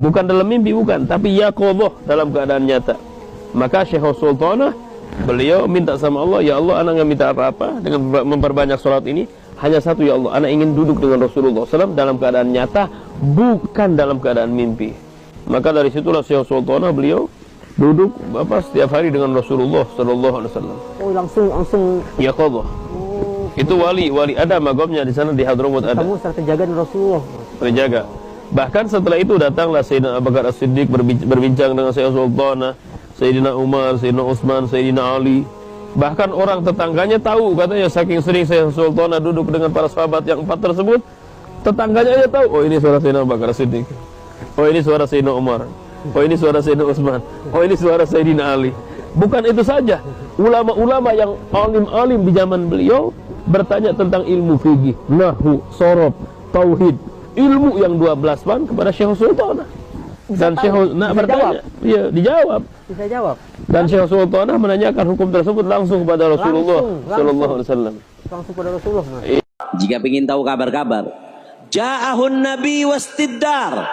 Bukan dalam mimpi, bukan, tapi yaqadhah, dalam keadaan nyata. Maka Syekh Sultanah, beliau minta sama Allah, ya Allah, anak nggak minta apa-apa dengan memperbanyak sholat ini, hanya satu, ya Allah, anak ingin duduk dengan Rasulullah SAW dalam keadaan nyata, bukan dalam keadaan mimpi. Maka dari situlah Syekh Sultanah, beliau duduk setiap hari dengan Rasulullah SAW. Oh, langsung yaqadhah. Itu wali ada magomnya di sana, di Hadramut ada. Kamu serta terjaga dengan Rasulullah. Terjaga. Bahkan setelah itu datanglah Sayyidina Abu Bakar As-Siddiq berbincang dengan Syekh Sultanah, Sayyidina Umar, Sayyidina Utsman, Sayyidina Ali. Bahkan orang tetangganya tahu, katanya saking sering Syekh Sultanah duduk dengan para sahabat yang 4 tersebut, tetangganya aja tahu, oh ini suara Sayyidina Abu Bakar As-Siddiq, oh ini suara Sayyidina Umar, oh ini suara Sayyidina Utsman, oh ini suara Sayyidina Ali. Bukan itu saja, ulama-ulama yang alim-alim di zaman beliau bertanya tentang ilmu fikih, nahwu, shorof, tauhid, ilmu yang 12 ban kepada Syekh Sultanah. Dan Syekh bertanya, iya, dijawab. Bisa jawab. Dan Syekh Sultanah menanyakan hukum tersebut langsung kepada Rasulullah sallallahu alaihi wasallam. Langsung kepada Rasulullah. Jika ingin tahu kabar-kabar, ja'ahun nabi wastiddar.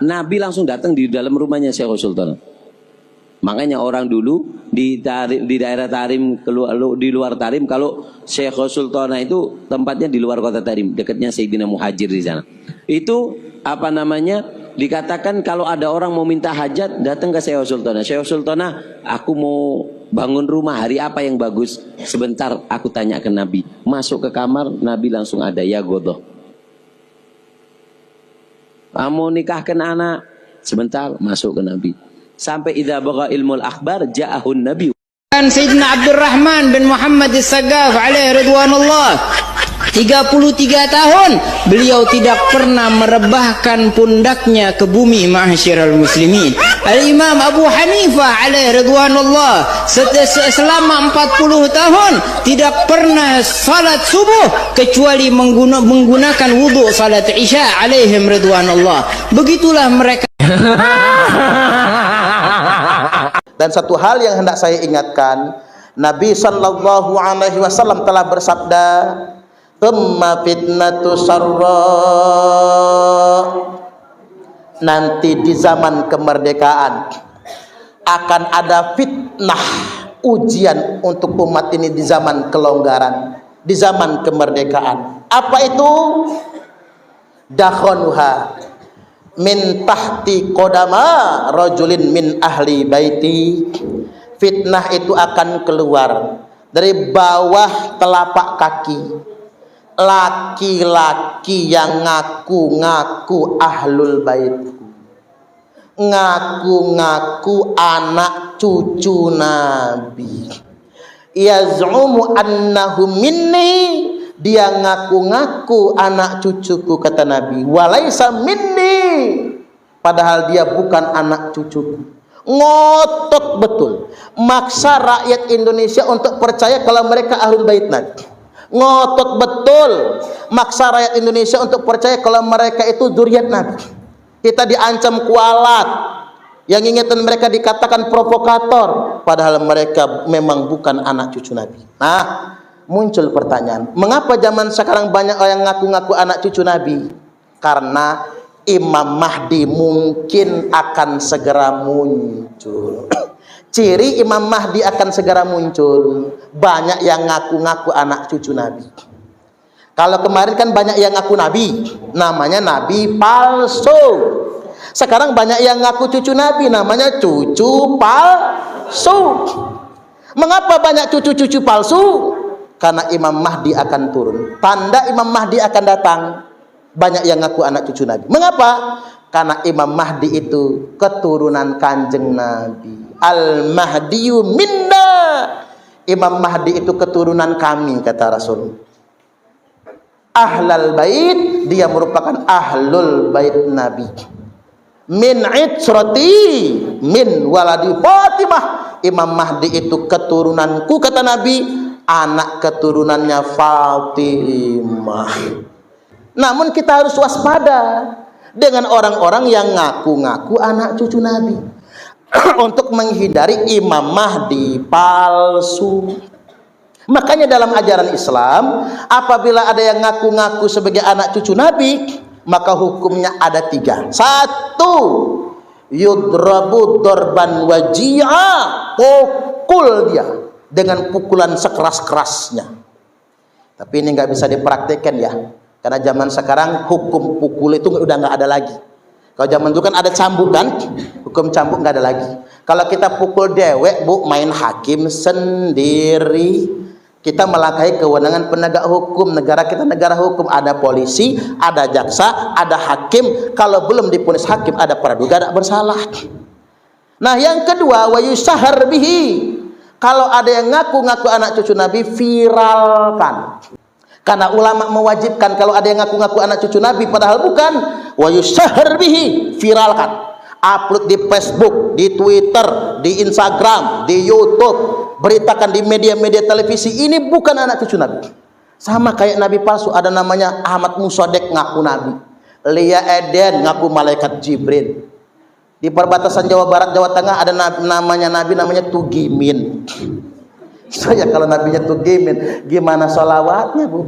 Nabi langsung datang di dalam rumahnya Syekh Sultanah. Makanya orang dulu di daerah Tarim, di luar Tarim, kalau Syekh Sultanah itu tempatnya di luar kota Tarim, dekatnya Sayyidina Muhajir di sana. Itu dikatakan kalau ada orang mau minta hajat, datang ke Syekh Sultanah. Syekh Sultanah, aku mau bangun rumah, hari apa yang bagus? Sebentar, aku tanya ke Nabi. Masuk ke kamar, Nabi langsung ada, ya godoh. Kamu nikahkan anak, sebentar, masuk ke Nabi. Sampai idza baga ilmul akhbar ja'ahun nabi. Sayyidina Abdurrahman bin Muhammad As-Saggaf alaihi ridwanullah, 33 tahun beliau tidak pernah merebahkan pundaknya ke bumi, ma'asyiral muslimin. Al-Imam Abu Hanifah alaihi ridwanullah selama 40 tahun tidak pernah salat subuh kecuali menggunakan wudu salat isya alaihim ridwanullah. Begitulah mereka. Dan satu hal yang hendak saya ingatkan, Nabi sallallahu alaihi wasallam telah bersabda, "Tsumma fitnatu sarra." Nanti di zaman kemerdekaan akan ada fitnah, ujian untuk umat ini di zaman kelonggaran, di zaman kemerdekaan. Apa itu? Dakhanuha min tahti qodama rajulin min ahli baiti. Fitnah itu akan keluar dari bawah telapak kaki laki-laki yang ngaku-ngaku ahlul bait, ngaku-ngaku anak cucu Nabi. Yaz'umu annahu minni, dia ngaku-ngaku anak cucuku, kata Nabi. Walaisa minni, padahal dia bukan anak cucuku. Ngotot betul, maksa rakyat Indonesia untuk percaya kalau mereka ahlul bait Nabi. Ngotot betul, maksa rakyat Indonesia untuk percaya kalau mereka itu zuriat Nabi. Kita diancam kualat, yang ingetan mereka dikatakan provokator, padahal mereka memang bukan anak cucu Nabi. Nah, muncul pertanyaan, mengapa zaman sekarang banyak orang ngaku-ngaku anak cucu Nabi? Karena Imam Mahdi mungkin akan segera muncul. Ciri Imam Mahdi akan segera muncul, banyak yang ngaku-ngaku anak cucu Nabi. Kalau kemarin kan banyak yang ngaku Nabi, namanya Nabi palsu. Sekarang banyak yang ngaku cucu Nabi, namanya cucu palsu. Mengapa banyak cucu-cucu palsu? Karena Imam Mahdi akan turun. Tanda Imam Mahdi akan datang, banyak yang ngaku anak cucu Nabi. Mengapa? Karena Imam Mahdi itu keturunan Kanjeng Nabi. Al-Mahdiyu minna, Imam Mahdi itu keturunan kami, kata Rasul. Ahlul bait, dia merupakan ahlul bait Nabi. Min itsrati min waladi Fatimah, Imam Mahdi itu keturunanku, kata Nabi, anak keturunannya Fatimah. Namun kita harus waspada dengan orang-orang yang ngaku-ngaku anak cucu Nabi untuk menghindari Imam Mahdi palsu. Makanya dalam ajaran Islam, apabila ada yang ngaku-ngaku sebagai anak cucu Nabi, maka hukumnya ada 3. 1, yudrabu dorban waji'a, pukul dia dengan pukulan sekeras-kerasnya. Tapi ini nggak bisa dipraktekkan ya, karena zaman sekarang hukum pukul itu udah nggak ada lagi. Kalau zaman dulu kan ada cambuk kan, hukum cambuk nggak ada lagi. Kalau kita pukul dewek, bu, main hakim sendiri. Kita melangkahi kewenangan penegak hukum. Negara kita negara hukum, ada polisi, ada jaksa, ada hakim. Kalau belum dipunis hakim, ada praduga tak bersalah. Nah, yang kedua, wa yusyahar bihi. Kalau ada yang ngaku-ngaku anak cucu Nabi, viralkan. Karena ulama mewajibkan kalau ada yang ngaku-ngaku anak cucu Nabi padahal bukan, wa yusyahar bihi, viralkan. Upload di Facebook, di Twitter, di Instagram, di YouTube, beritakan di media-media televisi, ini bukan anak cucu Nabi. Sama kayak Nabi palsu, ada namanya Ahmad Musodek ngaku Nabi, Lia Eden ngaku malaikat Jibril. Di perbatasan Jawa Barat, Jawa Tengah ada namanya Nabi namanya Tugimin. Saya kalau nabinya Tugimin, gimana sholawatnya, bu?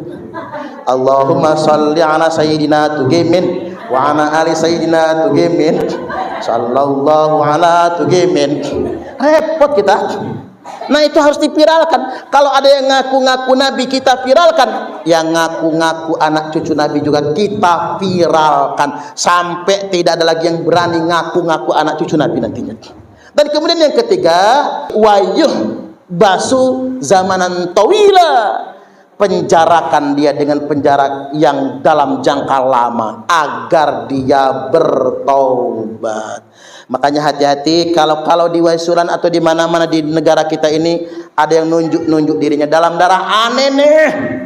Allahumma sholli ala sayyidina Tugimin wa ala ali sayyidina Tugimin sallallahu ala Tugimin. Repot kita. Nah, itu harus dipiralkan. Kalau ada yang ngaku-ngaku Nabi, kita viralkan. Yang ngaku-ngaku anak cucu Nabi juga kita viralkan, sampai tidak ada lagi yang berani ngaku-ngaku anak cucu Nabi nantinya. Dan kemudian yang ketiga, wayuh basu zamanan tawila, penjarakan dia dengan penjara yang dalam jangka lama agar dia bertaubat. Makanya hati-hati kalau di Waisulan atau di mana-mana di negara kita ini ada yang nunjuk dirinya dalam darah aneh nih,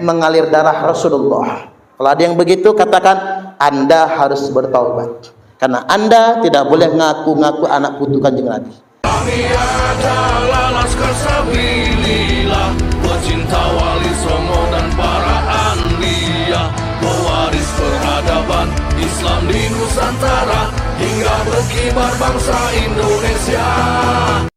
mengalir darah Rasulullah. Kalau ada yang begitu, katakan Anda harus bertaubat, karena Anda tidak boleh ngaku-ngaku anak putu Kanjeng Nabi. Kami adalah Laskar Sabilillah, pecinta Wali Songo dan para anbiya, pewaris peradaban Islam di Nusantara hingga berkibar bangsa Indonesia.